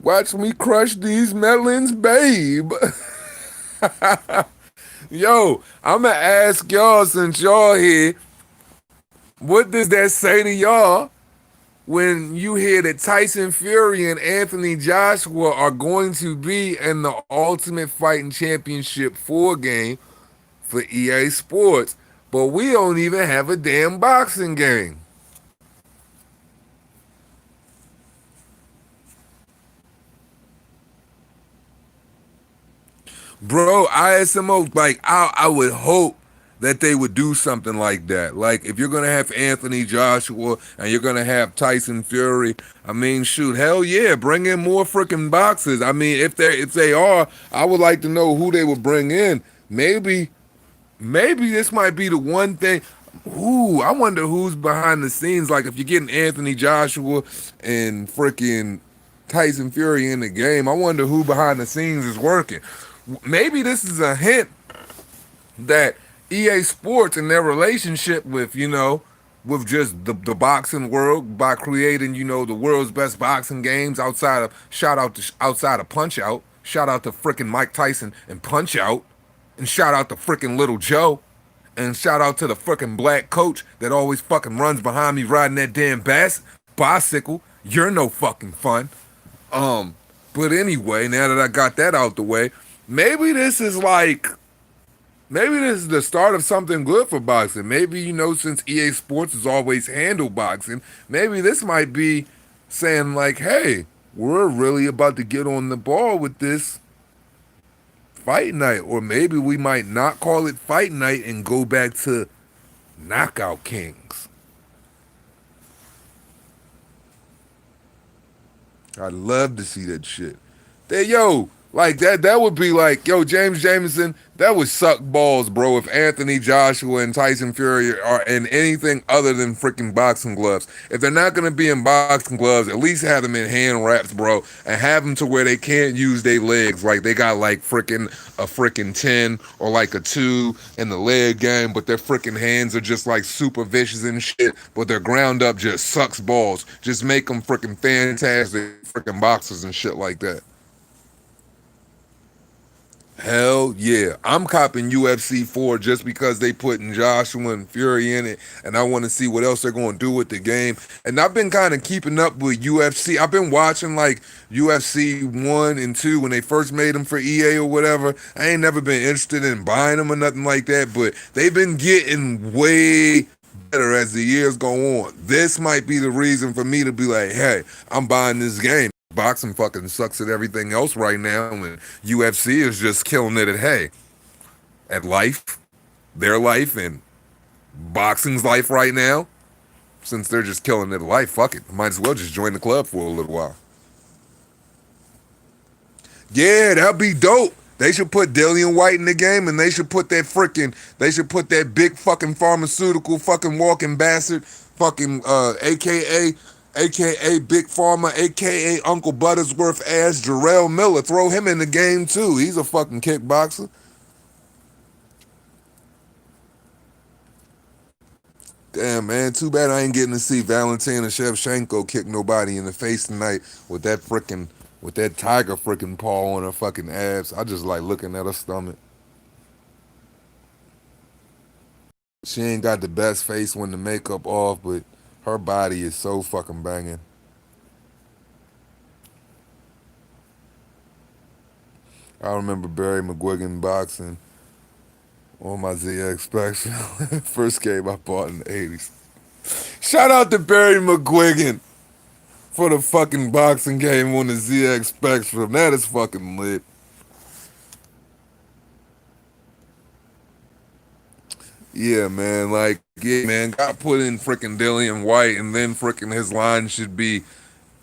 Watch me crush these melons, babe. Yo, I'ma ask y'all since y'all here, what does that say to y'all when you hear that Tyson Fury and Anthony Joshua are going to be in the Ultimate Fighting Championship 4 game for EA Sports, but we don't even have a damn boxing game? Bro, ISMO, like I would hope that they would do something like that. Like if you're gonna have Anthony Joshua and you're gonna have Tyson Fury, I mean, shoot, hell yeah, bring in more freaking boxers. I mean, if they are, I would like to know who they would bring in. Maybe this might be the one thing. Ooh, I wonder who's behind the scenes. Like if you're getting Anthony Joshua and freaking Tyson Fury in the game, I wonder who behind the scenes is working. Maybe this is a hint that EA Sports and their relationship with, with just the boxing world by creating, the world's best boxing games outside of Punch Out. Shout out to freaking Mike Tyson and Punch Out. And shout out to freaking Little Joe. And shout out to the freaking black coach that always fucking runs behind me riding that damn bicycle. You're no fucking fun. But anyway, now that I got that out the way, maybe this is like, maybe this is the start of something good for boxing. Maybe, since EA Sports has always handled boxing, maybe this might be saying like, hey, we're really about to get on the ball with this fight night. Or maybe we might not call it fight night and go back to Knockout Kings. I'd love to see that shit. Yo, like that would be like, yo, James Jameson, that would suck balls, bro, if Anthony Joshua and Tyson Fury are in anything other than freaking boxing gloves. If they're not gonna be in boxing gloves, at least have them in hand wraps, bro, and have them to where they can't use their legs. Like they got like a freaking 10 or like a 2 in the leg game, but their freaking hands are just like super vicious and shit, but their ground up just sucks balls. Just make them freaking fantastic freaking boxers and shit like that. Hell yeah. I'm copping UFC 4 just because they putting Joshua and Fury in it, and I want to see what else they're going to do with the game. And I've been kind of keeping up with UFC. I've been watching like UFC 1 and 2 when they first made them for EA or whatever. I ain't never been interested in buying them or nothing like that, but they've been getting way better as the years go on. This might be the reason for me to be like, hey, I'm buying this game. Boxing fucking sucks at everything else right now, and UFC is just killing it at life, their life, and boxing's life right now. Since they're just killing it at life, fuck it. Might as well just join the club for a little while. Yeah, that'd be dope. They should put Dillian White in the game, and they should put that big fucking pharmaceutical fucking walking bastard, fucking AKA Big Pharma, AKA Uncle Buttersworth ass Jarrell Miller. Throw him in the game too. He's a fucking kickboxer. Damn, man. Too bad I ain't getting to see Valentina Shevchenko kick nobody in the face tonight with that tiger freaking paw on her fucking abs. I just like looking at her stomach. She ain't got the best face when the makeup off, but her body is so fucking banging. I remember Barry McGuigan boxing on my ZX Spectrum. First game I bought in the 80s. Shout out to Barry McGuigan for the fucking boxing game on the ZX Spectrum. That is fucking lit. Yeah, man. Like, yeah, man. Got put in freaking Dillian White, and then freaking his line should be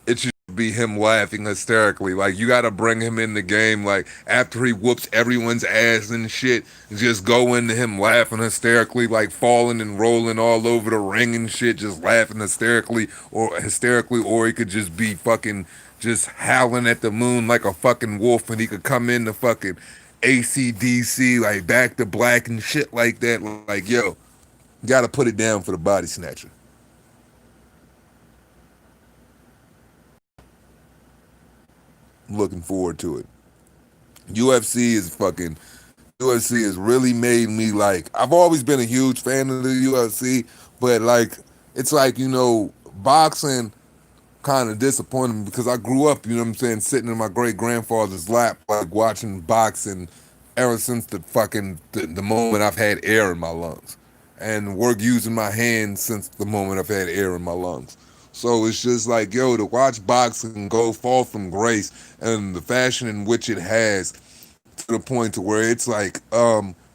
it should be him laughing hysterically. Like you gotta bring him in the game. Like after he whoops everyone's ass and shit, just go into him laughing hysterically, like falling and rolling all over the ring and shit, just laughing hysterically, or he could just be fucking just howling at the moon like a fucking wolf, and he could come in the fucking ACDC like Back to Black and shit like that. Like yo, you gotta put it down for the body snatcher. I'm looking forward to it. UFC is fucking UFC has really made me like I've always been a huge fan of the UFC, but like it's like, boxing kind of disappointed me because I grew up, you know what I'm saying, sitting in my great grandfather's lap, like watching boxing ever since the moment I've had air in my lungs. And work using my hands since the moment I've had air in my lungs. So it's just like, yo, to watch boxing go fall from grace and the fashion in which it has to the point to where it's like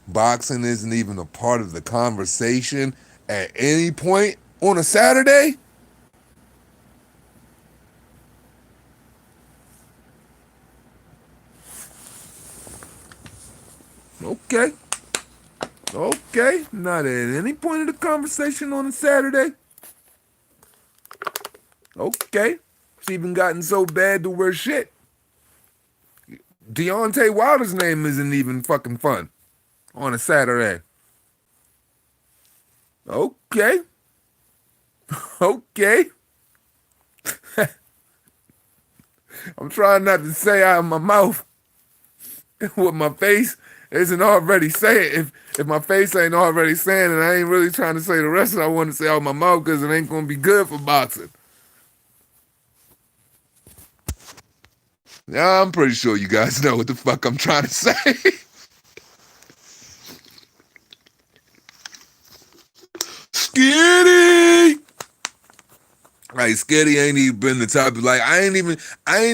boxing isn't even a part of the conversation at any point on a Saturday. Okay. Okay. Not at any point of the conversation on a Saturday. Okay. It's even gotten so bad to where shit. Deontay Wilder's name isn't even fucking fun on a Saturday. Okay. Okay. I'm trying not to say out of my mouth what my face isn't already saying. If my face ain't already saying it, I ain't really trying to say the rest of it I want to say out of my mouth because it ain't gonna be good for boxing. Yeah, I'm pretty sure you guys know what the fuck I'm trying to say. Skitty! Like Skitty ain't even been the type of like I ain't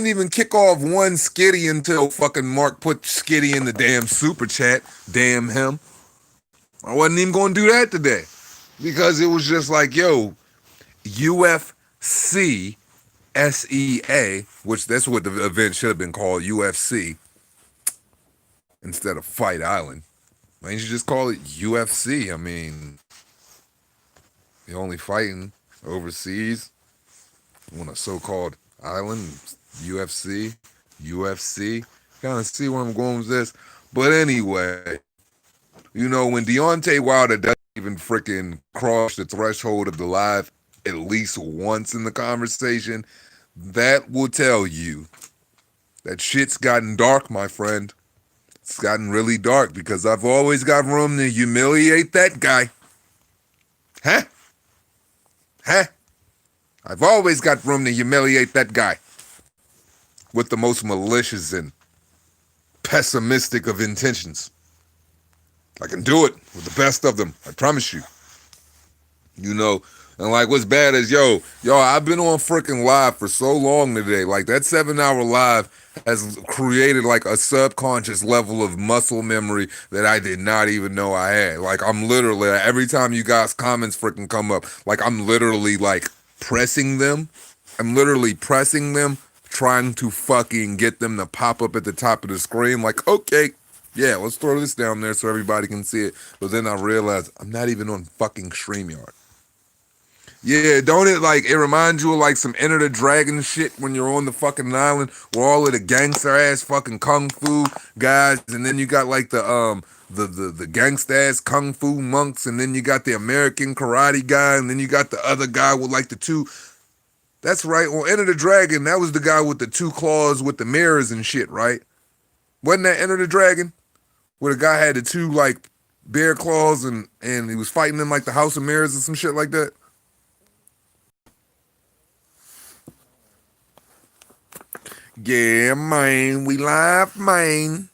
even kick off one Skitty until fucking Mark put Skitty in the damn super chat. Damn him. I wasn't even gonna do that today. Because it was just like, yo, UFC SEA, which that's what the event should have been called, UFC, instead of Fight Island. Why don't you just call it UFC? I mean, you're only fighting overseas on a so-called island, UFC, UFC. Kind of see where I'm going with this. But anyway, when Deontay Wilder doesn't even freaking cross the threshold of the live at least once in the conversation, that will tell you that shit's gotten dark, my friend. It's gotten really dark because I've always got room to humiliate that guy. Huh? Huh? I've always got room to humiliate that guy with the most malicious and pessimistic of intentions. I can do it with the best of them. I promise you. You know, and like what's bad is yo, I've been on freaking live for so long today. Like that 7 hour live has created like a subconscious level of muscle memory that I did not even know I had. Like I'm literally every time you guys comments freaking come up, like I'm literally like pressing them. I'm literally pressing them, trying to fucking get them to pop up at the top of the screen. Like, okay, yeah, let's throw this down there so everybody can see it. But then I realized I'm not even on fucking StreamYard. Yeah, don't it like it reminds you of like some Enter the Dragon shit when you're on the fucking island where all of the gangster ass fucking kung fu guys, and then you got like the gangster ass kung fu monks, and then you got the American karate guy, and then you got the other guy with like the two. That's right, on Enter the Dragon, that was the guy with the two claws with the mirrors and shit, right? Wasn't that Enter the Dragon? Where the guy had the two like bear claws and he was fighting in like the House of Mirrors or some shit like that? Yeah, man, we live, man.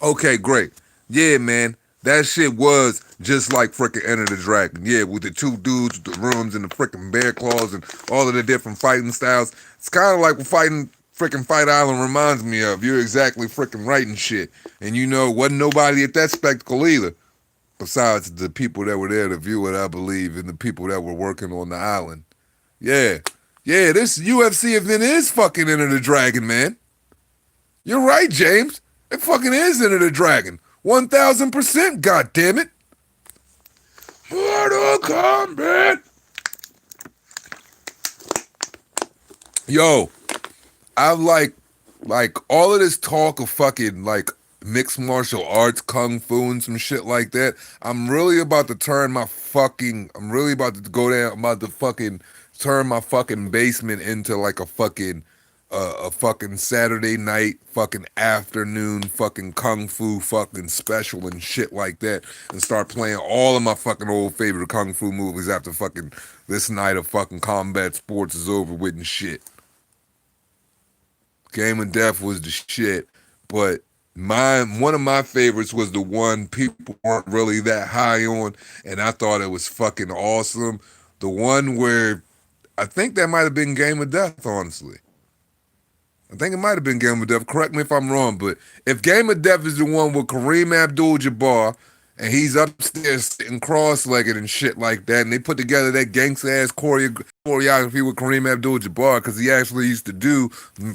Okay, great. Yeah, man, that shit was just like freaking Enter the Dragon. Yeah, with the two dudes with the rooms and the freaking bear claws and all of the different fighting styles. It's kind of like what fighting freaking Fight Island reminds me of. You're exactly freaking right and shit. And you know, wasn't nobody at that spectacle either. Besides the people that were there to view it, I believe, and the people that were working on the island. Yeah. Yeah, this UFC event is fucking Enter the Dragon, man. You're right, James. It fucking is Enter the Dragon. 1000%, god damn it. Mortal Kombat. Yo, I like all of this talk of fucking like mixed martial arts, kung fu and some shit like that. I'm really about to I'm really about to go down, I'm about to fucking turn my fucking basement into like a fucking Saturday night fucking afternoon fucking kung fu fucking special and shit like that, and start playing all of my fucking old favorite kung fu movies after fucking this night of fucking combat sports is over with and shit. Game of Death was the shit, but one of my favorites was the one people weren't really that high on, and I thought it was fucking awesome. The one where I think that might have been Game of Death, honestly. I think it might have been Game of Death. Correct me if I'm wrong, but if Game of Death is the one with Kareem Abdul-Jabbar and he's upstairs sitting cross-legged and shit like that, and they put together that gangsta-ass choreography with Kareem Abdul-Jabbar because he actually used to do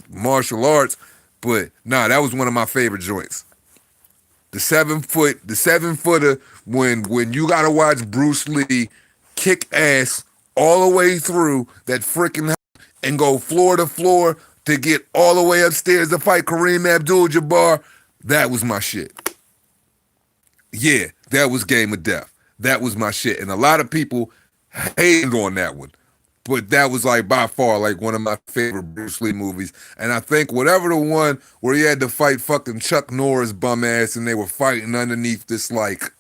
martial arts, but nah, that was one of my favorite joints. The 7 footer when you gotta watch Bruce Lee kick ass all the way through that freaking and go floor to floor to get all the way upstairs to fight Kareem Abdul-Jabbar, that was my shit. Yeah, that was Game of Death. That was my shit. And a lot of people hated on that one. But that was like by far like one of my favorite Bruce Lee movies. And I think whatever the one where he had to fight fucking Chuck Norris bum ass and they were fighting underneath this like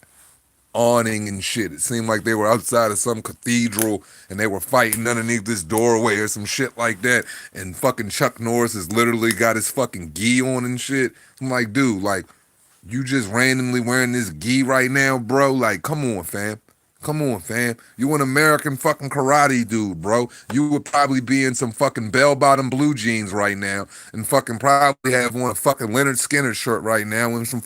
awning and shit. It seemed like they were outside of some cathedral and they were fighting underneath this doorway or some shit like that. And fucking Chuck Norris has literally got his fucking gi on and shit. I'm like, dude, like, you just randomly wearing this gi right now, bro? Like, come on, fam. Come on, fam. You an American fucking karate dude, bro. You would probably be in some fucking bell-bottom blue jeans right now and fucking probably have on a fucking Leonard Skinner shirt right now and some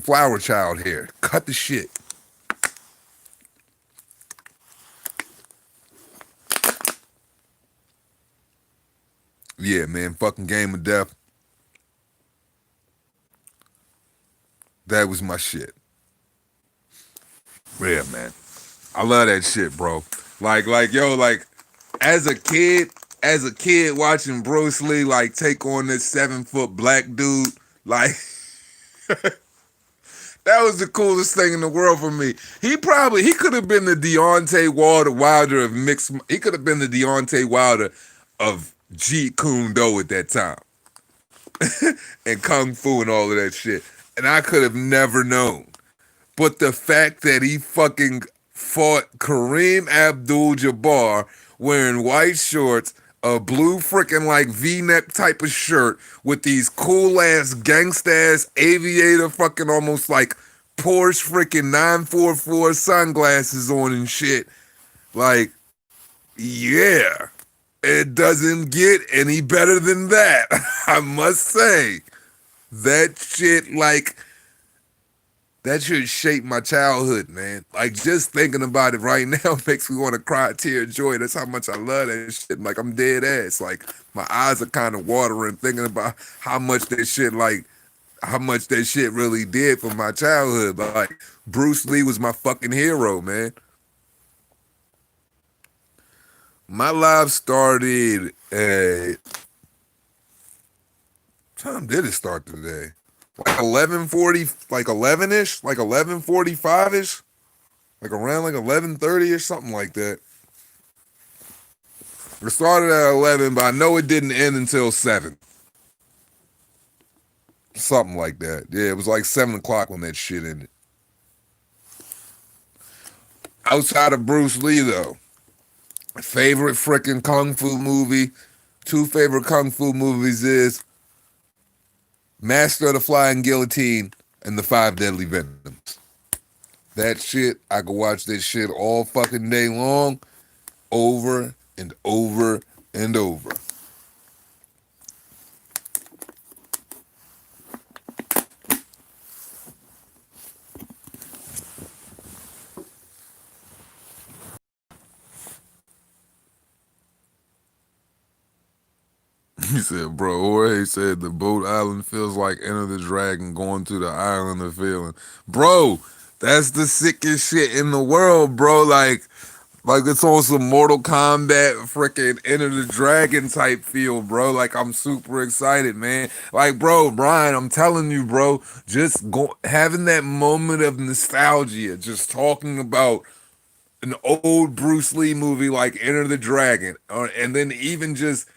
Flower Child hair. Cut the shit. Yeah, man, fucking Game of Death. That was my shit. Yeah, man. I love that shit, bro. Like, as a kid, watching Bruce Lee like take on this 7 foot black dude, like that was the coolest thing in the world for me. He could have been the Wilder of mixed. He could have been the Deontay Wilder of Jeet Kune Do at that time. and kung fu and all of that shit. And I could have never known. But the fact that he fucking fought Kareem Abdul-Jabbar wearing white shorts, a blue freaking like V-neck type of shirt with these cool ass gangsta ass aviator fucking almost like Porsche freaking 944 sunglasses on and shit. Like, yeah, it doesn't get any better than that. I must say. That shit, like, that shit shaped my childhood, man. Like, just thinking about it right now makes me want to cry a tear of joy. That's how much I love that shit. Like, I'm dead ass. Like, my eyes are kind of watering thinking about how much that shit, like, how much that shit really did for my childhood. But, like, Bruce Lee was my fucking hero, man. My life started at, time did it start today? Like 11:40, like 11ish, like 11:45ish, like around like 11:30 or something like that. It started at 11, but I know it didn't end until 7, something like that. Yeah, it was like 7 o'clock when that shit ended. Outside of Bruce Lee, though, favorite freaking kung fu movie. Two favorite kung fu movies is Master of the Flying Guillotine and The Five Deadly Venoms. That shit, I could watch this shit all fucking day long, over and over and over. He said, bro, Jorge said the boat island feels like Enter the Dragon going to the island of feeling. Bro, that's the sickest shit in the world, bro. Like it's on some Mortal Kombat freaking Enter the Dragon type feel, bro. Like I'm super excited, man. Like, bro, Brian, I'm telling you, bro, just having that moment of nostalgia, just talking about an old Bruce Lee movie like Enter the Dragon, and then even just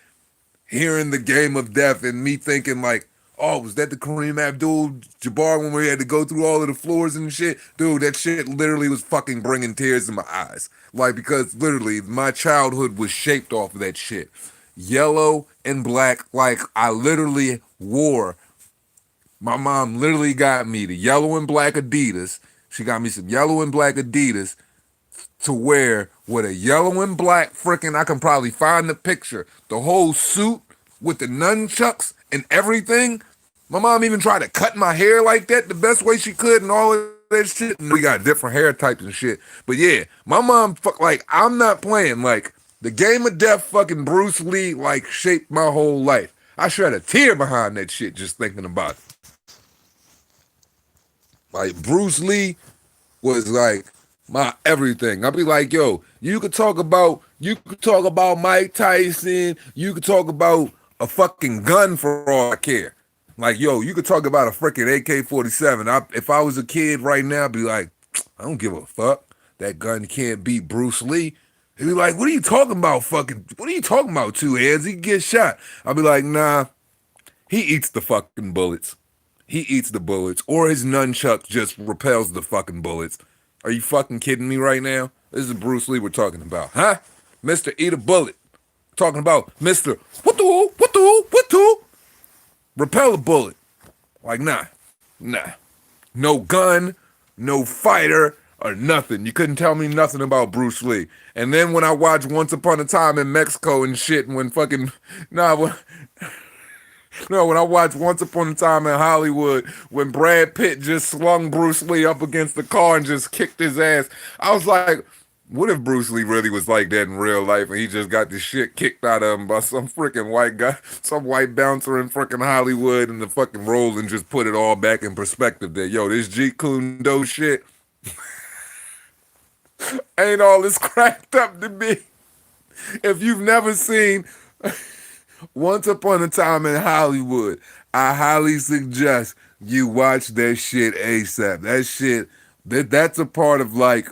hearing the game of death and me thinking like, oh, was that the Kareem Abdul-Jabbar when we had to go through all of the floors and shit? Dude, that shit literally was fucking bringing tears in my eyes. Like, because literally my childhood was shaped off of that shit. Yellow and black, like I literally wore, my mom literally got me the yellow and black Adidas. She got me some yellow and black Adidas to wear with a yellow and black freaking, I can probably find the picture, the whole suit with the nunchucks and everything. My mom even tried to cut my hair like that the best way she could and all of that shit. And we got different hair types and shit. But yeah, my mom, like, I'm not playing. Like, the game of death fucking Bruce Lee, like, shaped my whole life. I shed a tear behind that shit just thinking about it. Like, Bruce Lee was like my everything. I'll be like, yo, you could talk about Mike Tyson, you could talk about a fucking gun for all I care. Like, yo, you could talk about a freaking AK-47. If I was a kid right now, I'd be like, I don't give a fuck. That gun can't beat Bruce Lee. He'd be like, what are you talking about, fucking? What are you talking about, two hands? He can get shot. I'll be like, nah, he eats the fucking bullets. He eats the bullets, or his nunchuck just repels the fucking bullets. Are you fucking kidding me right now? This is Bruce Lee we're talking about, huh? Mr. Eat a Bullet. Talking about Mr. What the repel a bullet. Like, nah. No gun, no fighter, or nothing. You couldn't tell me nothing about Bruce Lee. And then when I watched Once Upon a Time in Mexico and shit, and when fucking, no, when I watched Once Upon a Time in Hollywood, when Brad Pitt just slung Bruce Lee up against the car and just kicked his ass, I was like, what if Bruce Lee really was like that in real life and he just got the shit kicked out of him by some freaking white guy, some white bouncer in freaking Hollywood in the fucking role and just put it all back in perspective that, yo, this Jeet Kune Do shit ain't all this cracked up to be. If you've never seen Once Upon a Time in Hollywood, I highly suggest you watch that shit ASAP. That shit, that's a part of like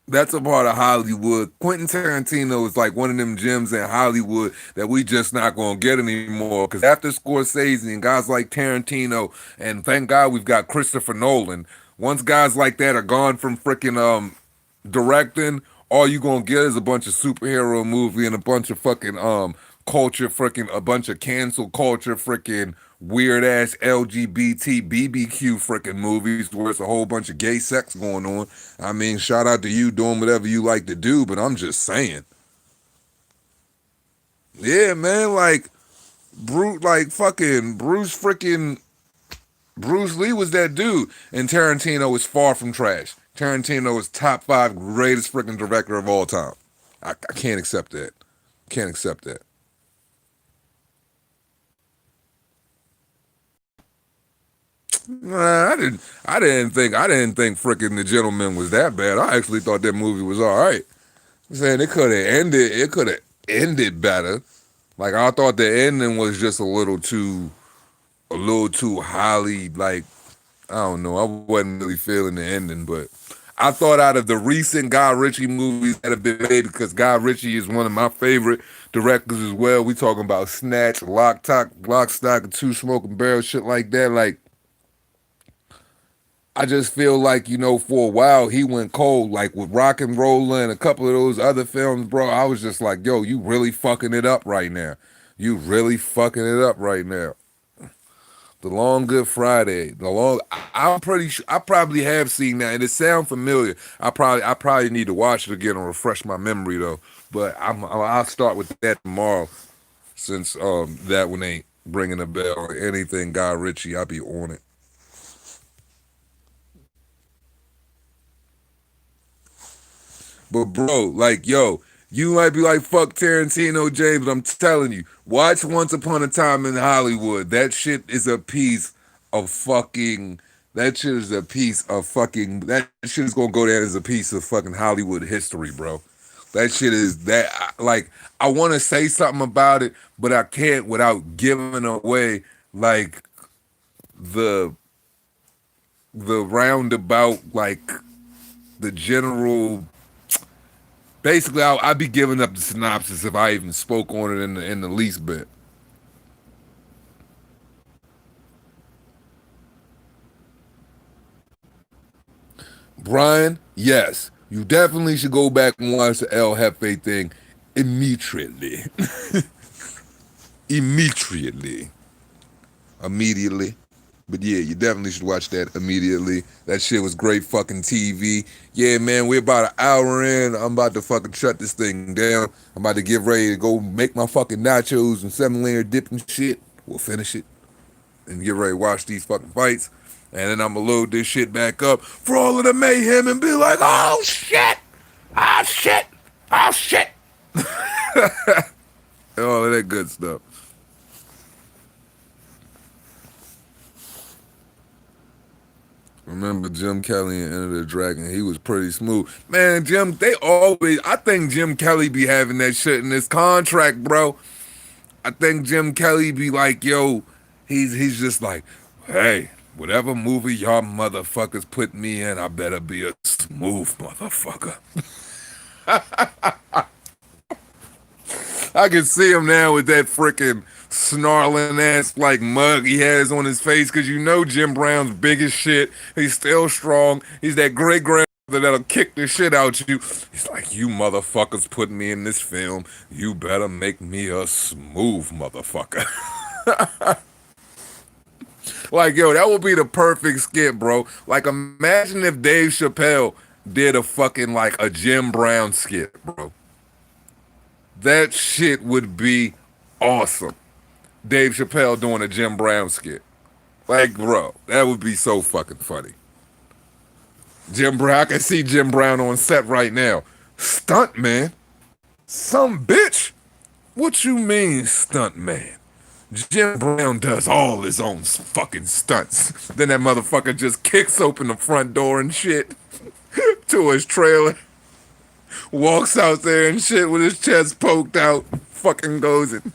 That's a part of Hollywood. Quentin Tarantino is like one of them gems in Hollywood that we just not gonna get anymore. Because after Scorsese and guys like Tarantino, and thank God we've got Christopher Nolan. Once guys like that are gone from freaking directing, all you gonna get is a bunch of superhero movie and a bunch of fucking culture, freaking a bunch of cancel culture, freaking weird ass LGBT BBQ freaking movies where it's a whole bunch of gay sex going on. I mean, shout out to you doing whatever you like to do, but I'm just saying, yeah, man, like like fucking Bruce Lee was that dude, and Tarantino is far from trash. Tarantino is top five greatest freaking director of all time. I can't accept that. Can't accept that. Nah, I didn't think freaking The Gentleman was that bad. I actually thought that movie was all right. I'm saying it could have ended better. Like I thought the ending was just a little too highly like I don't know. I wasn't really feeling the ending, but I thought out of the recent Guy Ritchie movies that have been made, because Guy Ritchie is one of my favorite directors as well. We talking about Snatch, Lock, Stock, and Two Smoking Barrels, shit like that. Like I just feel like, for a while he went cold, like with Rock and Roller and a couple of those other films, bro. I was just like, yo, you really fucking it up right now. You really fucking it up right now. The Long Good Friday. I'm pretty sure I probably have seen that, and it sounds familiar. I probably need to watch it again and refresh my memory though. But I'll start with that tomorrow, since that one ain't bringing a bell or anything. Guy Ritchie, I'll be on it. But bro, like yo, you might be like fuck Tarantino, James, but I'm telling you, watch Once Upon a Time in Hollywood. That shit is a piece of fucking. That shit is a piece of fucking. That shit is gonna go down as a piece of fucking Hollywood history, bro. That shit is that like I want to say something about it, but I can't without giving away like the the roundabout like the general. Basically, I'd be giving up the synopsis if I even spoke on it in the least bit. Brian, yes, you definitely should go back and watch the El Jefe thing immediately. immediately. Immediately. But yeah, you definitely should watch that immediately. That shit was great fucking TV. Yeah, man, we're about an hour in. I'm about to fucking shut this thing down. I'm about to get ready to go make my fucking nachos and 7-layer dip and shit. We'll finish it and get ready to watch these fucking fights. And then I'm gonna load this shit back up for all of the mayhem and be like, oh shit! Oh shit! Oh shit! All of that good stuff. Remember Jim Kelly and Enter the Dragon? He was pretty smooth. Man, I think Jim Kelly be having that shit in his contract, bro. I think Jim Kelly be like, yo, he's just like, hey, whatever movie y'all motherfuckers put me in, I better be a smooth motherfucker. I can see him now with that freaking snarling ass like mug he has on his face, because Jim Brown's big as shit. He's still strong. He's that great grandfather that'll kick the shit out you. He's like, you motherfuckers put me in this film. You better make me a smooth motherfucker. Like, yo, that would be the perfect skit, bro. Like, imagine if Dave Chappelle did a fucking like a Jim Brown skit, bro. That shit would be awesome. Dave Chappelle doing a Jim Brown skit. Like, bro, that would be so fucking funny. Jim Brown, I can see Jim Brown on set right now. Stunt man? Some bitch? What you mean, stunt man? Jim Brown does all his own fucking stunts. Then that motherfucker just kicks open the front door and shit to his trailer, walks out there and shit with his chest poked out, fucking goes and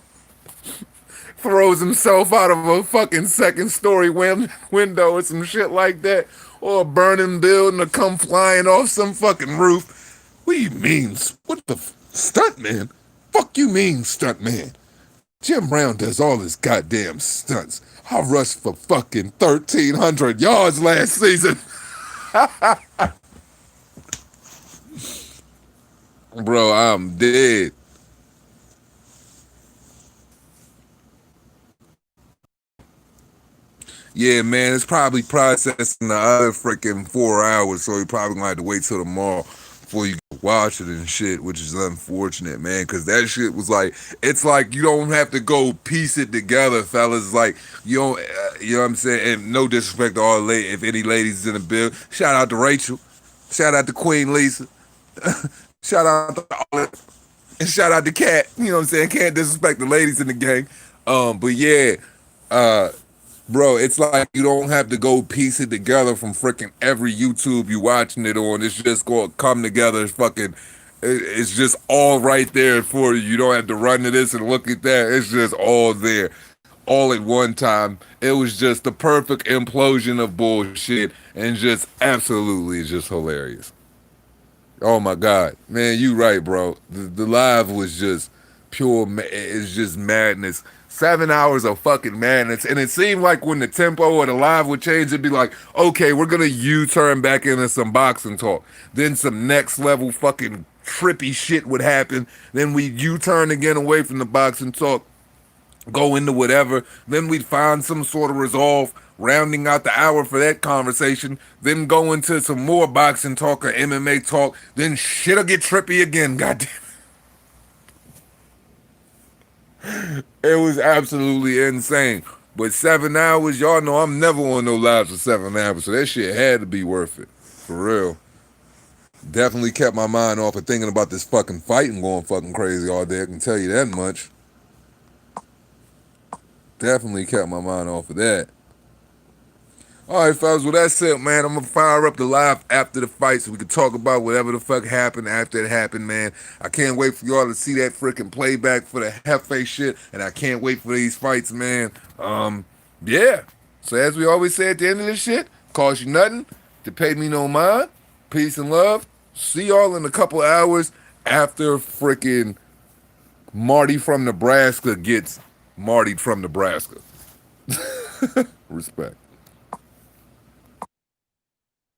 throws himself out of a fucking second story window or some shit like that, or a burning building to come flying off some fucking roof. What do you mean? What the stunt man? Fuck you mean stunt man? Jim Brown does all his goddamn stunts. I rushed for fucking 1,300 yards last season. Bro, I'm dead. Yeah, man, it's probably processing the other freaking 4 hours, so you probably gonna have to wait till tomorrow before you watch it and shit, which is unfortunate, man, because that shit was like, it's like you don't have to go piece it together, fellas. Like, you don't, you know what I'm saying? And no disrespect to all ladies, if any ladies in the bill, shout out to Rachel, shout out to Queen Lisa, shout out to Olive, and shout out to Kat, you know what I'm saying? Can't disrespect the ladies in the gang. But yeah, uh, bro, it's like you don't have to go piece it together from freaking every YouTube you watching it on. It's just going to come together. It's fucking, it's just all right there for you. You don't have to run to this and look at that. It's just all there, all at one time. It was just the perfect implosion of bullshit and just absolutely just hilarious. Oh my God, man, you right, bro. The live was just pure. It's just madness. 7 hours of fucking madness, and it seemed like when the tempo of the live would change, it'd be like, okay, we're gonna U-turn back into some boxing talk. Then some next level fucking trippy shit would happen. Then we U-turn again away from the boxing talk, go into whatever. Then we'd find some sort of resolve, rounding out the hour for that conversation. Then go into some more boxing talk or MMA talk. Then shit'll get trippy again. Goddamn, it was absolutely insane. But 7 hours, y'all know I'm never on no lives for 7 hours, so that shit had to be worth it, for real. Definitely kept my mind off of thinking about this fucking fight and going fucking crazy all day. I can tell you that much. Definitely kept my mind off of that. All right, fellas. Well, that's it, man. I'm gonna fire up the live after the fight so we can talk about whatever the fuck happened after it happened, man. I can't wait for y'all to see that freaking playback for the Hefe shit, and I can't wait for these fights, man. Yeah. So as we always say at the end of this shit, cost you nothing to pay me no mind. Peace and love. See y'all in a couple hours after freaking Marty from Nebraska gets Marty from Nebraska. Respect.